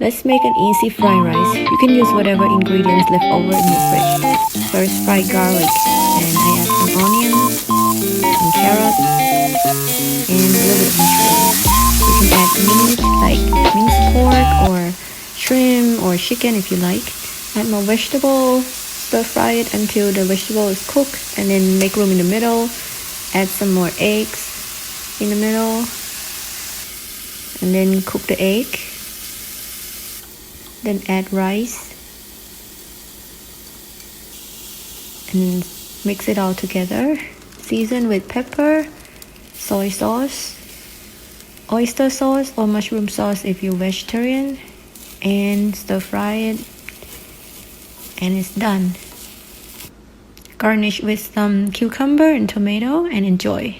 Let's make an easy fried rice. You can use whatever ingredients left over in your fridge. First, fry garlic, and I add some onions, some carrots, and a little bit of mushrooms. You can add meat like minced pork or shrimp or chicken if you like. Add more vegetables, stir fry it until the vegetable is cooked, and then make room in the middle. Add some more eggs in the middle, and then cook the egg. Then add rice and mix it all together. Season with pepper, soy sauce, oyster sauce or mushroom sauce if you're vegetarian, and stir fry it, and it's done. Garnish with some cucumber and tomato and enjoy.